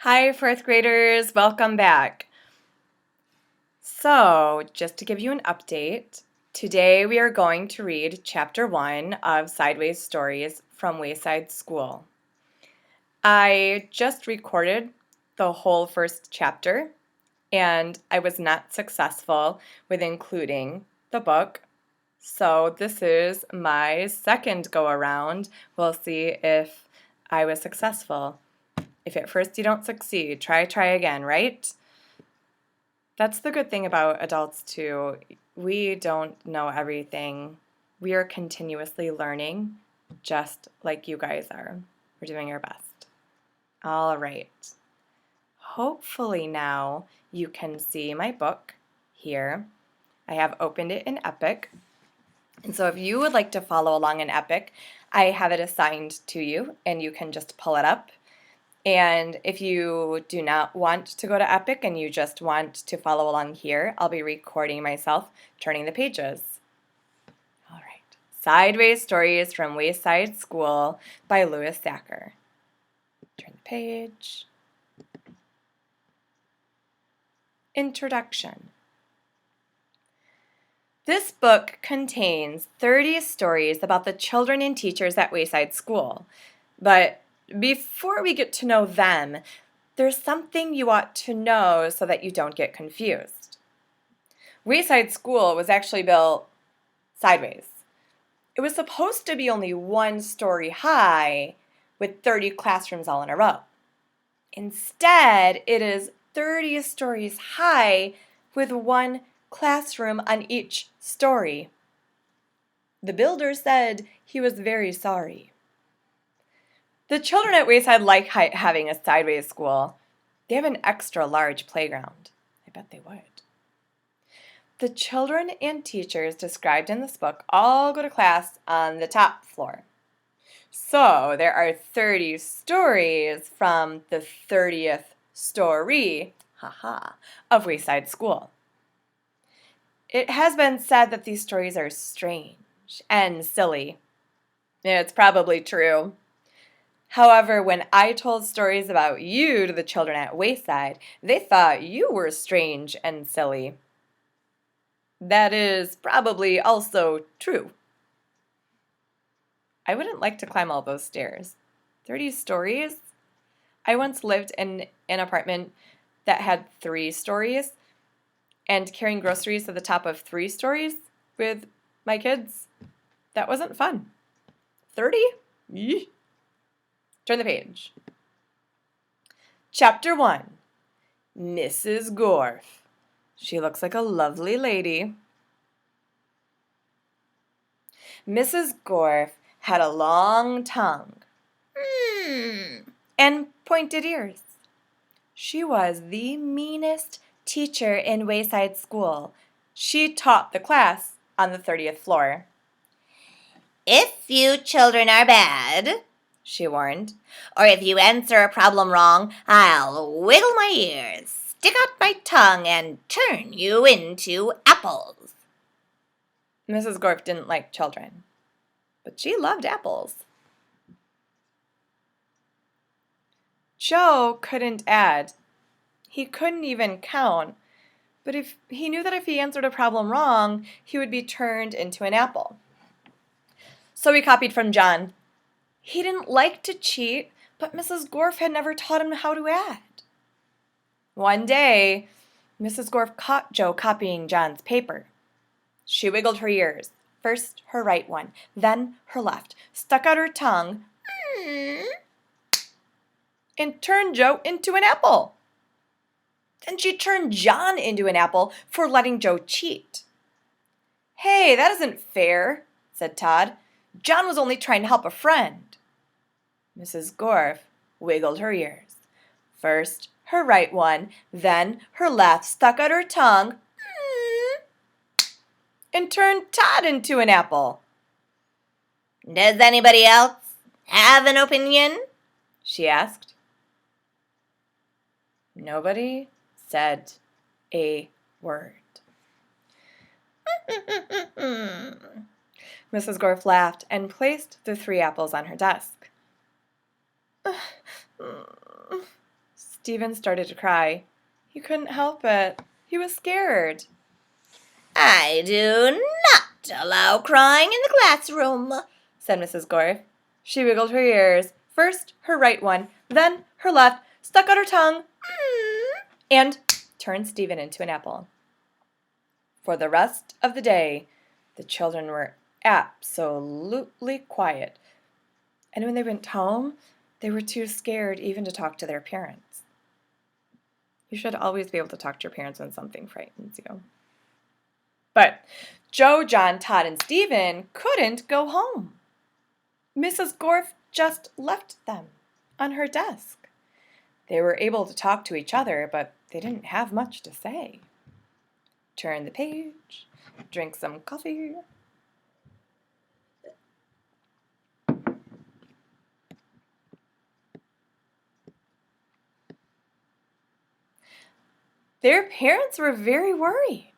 Hi, fourth graders, welcome back. So, just to give you an update, today we are going to read Chapter 1 of Sideways Stories from Wayside School. I just recorded the whole first chapter, and I was not successful with including the book. So this is my second go around. We'll see if I was successful. If at first you don't succeed, try again, right? That's the good thing about adults too. We don't know everything. We are continuously learning, just like you guys are. We're doing our best. All right. Hopefully now you can see my book here. I have opened it in Epic. And so if you would like to follow along in Epic, I have it assigned to you and you can just pull it up. And if you do not want to go to Epic and you just want to follow along here, I'll be recording myself turning the pages. All right. Sideways Stories from Wayside School by Lewis Thacker. Turn the page. Introduction. This book contains 30 stories about the children and teachers at Wayside School. But before we get to know them, there's something you ought to know so that you don't get confused. Wayside School was actually built sideways. It was supposed to be only one story high with 30 classrooms all in a row. Instead, it is 30 stories high with one classroom on each story. The builder said he was very sorry. The children at Wayside like having a sideways school. They have an extra large playground. I bet they would. The children and teachers described in this book all go to class on the top floor. So there are 30 stories from the 30th story, of Wayside School. It has been said that these stories are strange and silly. It's probably true. However, when I told stories about you to the children at Wayside, they thought you were strange and silly. That is probably also true. I wouldn't like to climb all those stairs. 30 stories? I once lived in an apartment that had 3 stories, and carrying groceries to the top of 3 stories with my kids, that wasn't fun. 30? Yee. Turn the page. Chapter 1. Mrs. Gorf. She looks like a lovely lady. Mrs. Gorf had a long tongue and pointed ears. She was the meanest teacher in Wayside School. She taught the class on the 30th floor. If you children are bad, she warned, or if you answer a problem wrong, I'll wiggle my ears, stick out my tongue, and turn you into apples. Mrs. Gorf didn't like children, but she loved apples. Joe couldn't add. He couldn't even count, but he knew that if he answered a problem wrong, he would be turned into an apple. So he copied from John. He didn't like to cheat, but Mrs. Gorf had never taught him how to add. One day, Mrs. Gorf caught Joe copying John's paper. She wiggled her ears, first her right one, then her left, stuck out her tongue, and turned Joe into an apple. Then she turned John into an apple for letting Joe cheat. Hey, that isn't fair, said Todd. John was only trying to help a friend. Mrs. Gorf wiggled her ears. First her right one, then her left, stuck out her tongue, and turned Todd into an apple. Does anybody else have an opinion? She asked. Nobody said a word. Mrs. Gorf laughed and placed the 3 apples on her desk. Stephen started to cry. He couldn't help it. He was scared. I do not allow crying in the classroom, said Mrs. Gorf. She wiggled her ears, first her right one, then her left, stuck out her tongue, and turned Stephen into an apple. For the rest of the day, the children were absolutely quiet. And when they went home, they were too scared even to talk to their parents. You should always be able to talk to your parents when something frightens you. But Joe, John, Todd, and Stephen couldn't go home. Mrs. Gorf just left them on her desk. They were able to talk to each other, but they didn't have much to say. Turn the page, drink some coffee. Their parents were very worried.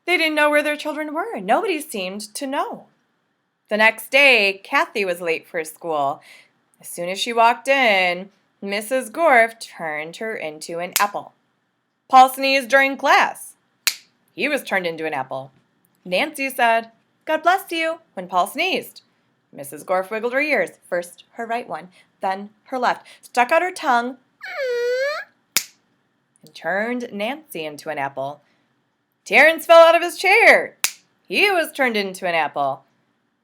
They didn't know where their children were. Nobody seemed to know. The next day, Kathy was late for school. As soon as she walked in, Mrs. Gorf turned her into an apple. Paul sneezed during class. He was turned into an apple. Nancy said, "God bless you," when Paul sneezed. Mrs. Gorf wiggled her ears, first her right one, then her left, stuck out her tongue, and turned Nancy into an apple. Terrence fell out of his chair. He was turned into an apple.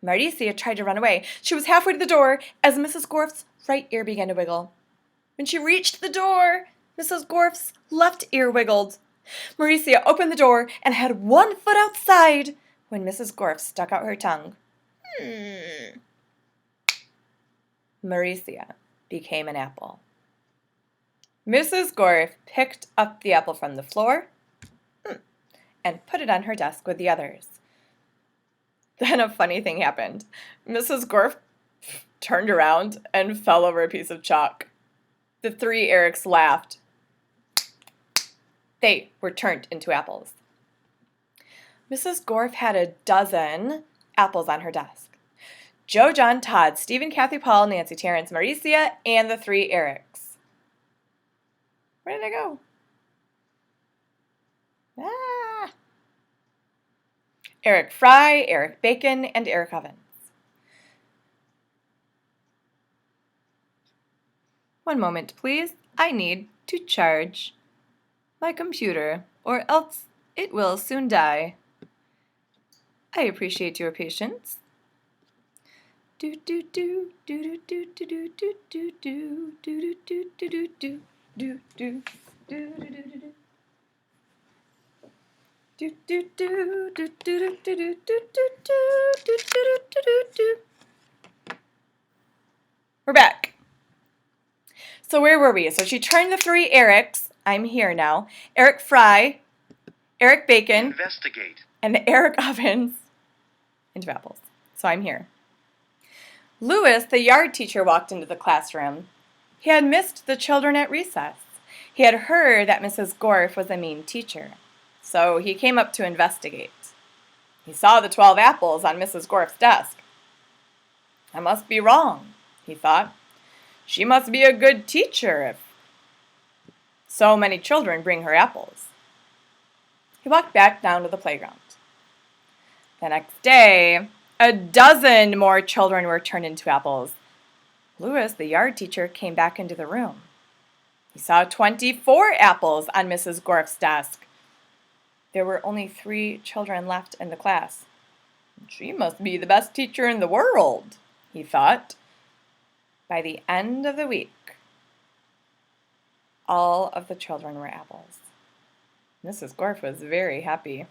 Maricia tried to run away. She was halfway to the door as Mrs. Gorf's right ear began to wiggle. When she reached the door, Mrs. Gorf's left ear wiggled. Maricia opened the door and had one foot outside when Mrs. Gorf stuck out her tongue. Maricia became an apple. Mrs. Gorf picked up the apple from the floor and put it on her desk with the others. Then a funny thing happened. Mrs. Gorf turned around and fell over a piece of chalk. The three Erics laughed. They were turned into apples. Mrs. Gorf had a dozen apples on her desk. Joe, John, Todd, Stephen, Kathy, Paul, Nancy, Terrence, Maricia, and the three Erics. Where did I go? Eric Fry, Eric Bacon, and Eric Ovens. One moment, please. I need to charge my computer, or else it will soon die. I appreciate your patience. Do do do do do do do do do do do do do do do do do do do. Do do do do do do do do do do do do. We're back. So where were we? So she turned the three Erics. I'm here now. Eric Fry, Eric Bacon, investigate, and Eric Ovens into apples. So I'm here. Lewis, the yard teacher, walked into the classroom. He had missed the children at recess. He had heard that Mrs. Gorf was a mean teacher. So he came up to investigate. He saw the 12 apples on Mrs. Gorf's desk. I must be wrong, he thought. She must be a good teacher if so many children bring her apples. He walked back down to the playground. The next day, a dozen more children were turned into apples. Lewis, the yard teacher, came back into the room. He saw 24 apples on Mrs. Gorf's desk. There were only 3 children left in the class. She must be the best teacher in the world, he thought. By the end of the week, all of the children were apples. Mrs. Gorf was very happy.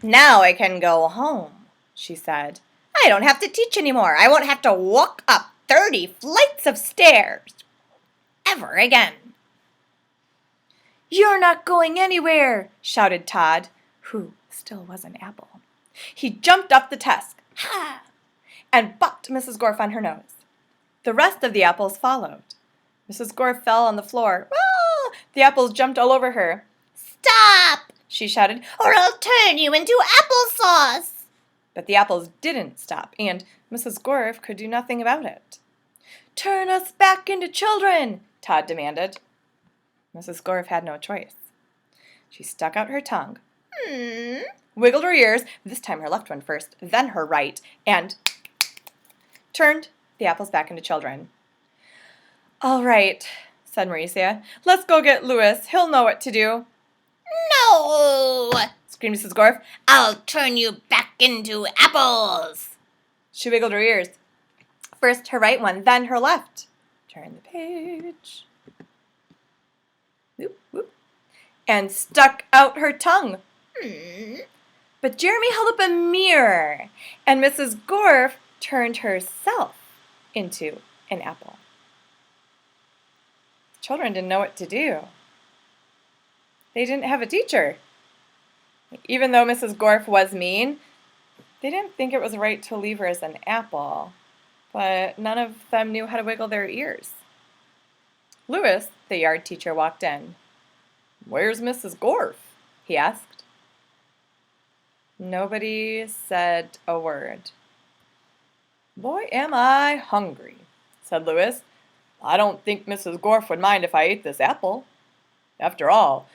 Now I can go home, she said. I don't have to teach anymore. I won't have to walk up 30 flights of stairs ever again. You're not going anywhere, shouted Todd, who still was an apple. He jumped up the desk, and bopped Mrs. Gorf on her nose. The rest of the apples followed. Mrs. Gorf fell on the floor. Ah! The apples jumped all over her. Stop, she shouted, or I'll turn you into applesauce. But the apples didn't stop, and Mrs. Gorf could do nothing about it. Turn us back into children, Todd demanded. Mrs. Gorf had no choice. She stuck out her tongue, wiggled her ears, this time her left one first, then her right, and turned the apples back into children. All right, said Mauricia. Let's go get Louis. He'll know what to do. No! Screamed Mrs. Gorf. I'll turn you back into apples. She wiggled her ears. First her right one, then her left. Turn the page. Whoop, whoop. And stuck out her tongue. But Jeremy held up a mirror, and Mrs. Gorf turned herself into an apple. The children didn't know what to do. They didn't have a teacher. Even though Mrs. Gorf was mean, they didn't think it was right to leave her as an apple, but none of them knew how to wiggle their ears. Louis, the yard teacher, walked in. "Where's Mrs. Gorf?" he asked. Nobody said a word. "Boy, am I hungry," said Louis. "I don't think Mrs. Gorf would mind if I ate this apple. After all,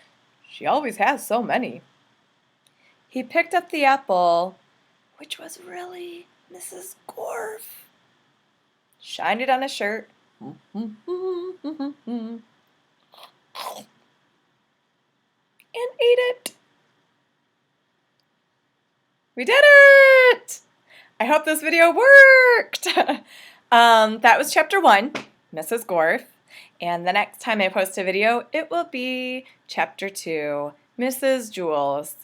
she always has so many." He picked up the apple, which was really Mrs. Gorf, shined it on his shirt, and ate it. We did it! I hope this video worked. That was chapter 1, Mrs. Gorf. And the next time I post a video, it will be chapter 2, Mrs. Jules.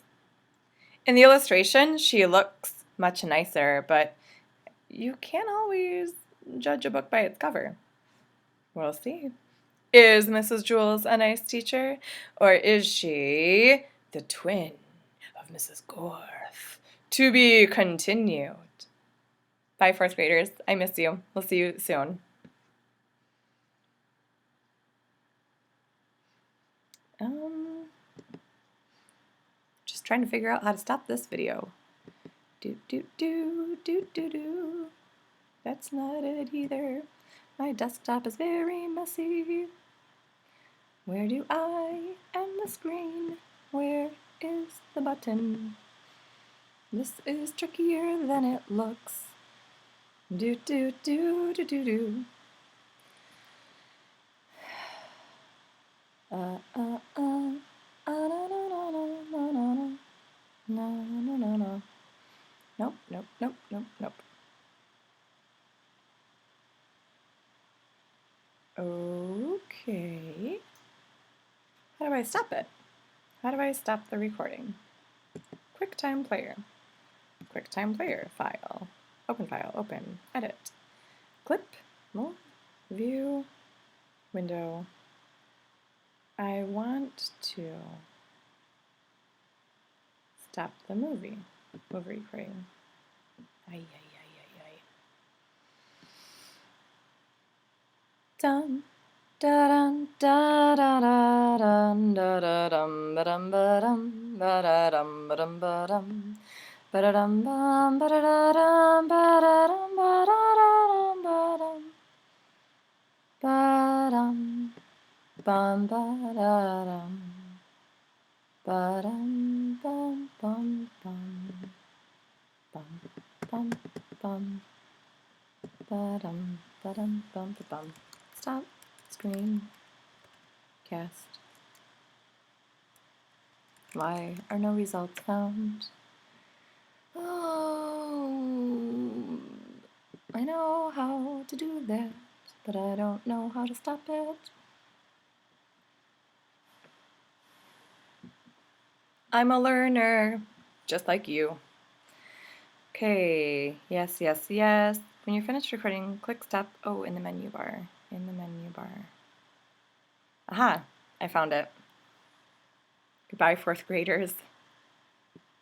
In the illustration, she looks much nicer, but you can't always judge a book by its cover. We'll see. Is Mrs. Jules a nice teacher, or is she the twin of Mrs. Gorf? To be continued. Bye, 4th graders. I miss you. We'll see you soon. Just trying to figure out how to stop this video. Do. That's not it either. My desktop is very messy. Where do I end the screen? Where is the button? This is trickier than it looks. Do. No. Nope. Okay. How do I stop it? How do I stop the recording? QuickTime Player. QuickTime Player. File. Open. Edit. Clip. More. View. Window. I want to stop the movie recording. Ay. Dun da dun da da da dun da da dum ba dum ba dum ba da dum ba dum ba dum ba da dum bum ba da da dum ba da dum ba da dum ba dum ba dum bum ba da dum ba dum bum bum bum ba dum bum ba bum. Stop. Screen. Cast. Why are no results found? Oh, I know how to do that, but I don't know how to stop it. I'm a learner, just like you. Okay, yes. When you're finished recording, click stop. Oh, in the menu bar. Aha, I found it. Goodbye, 4th graders.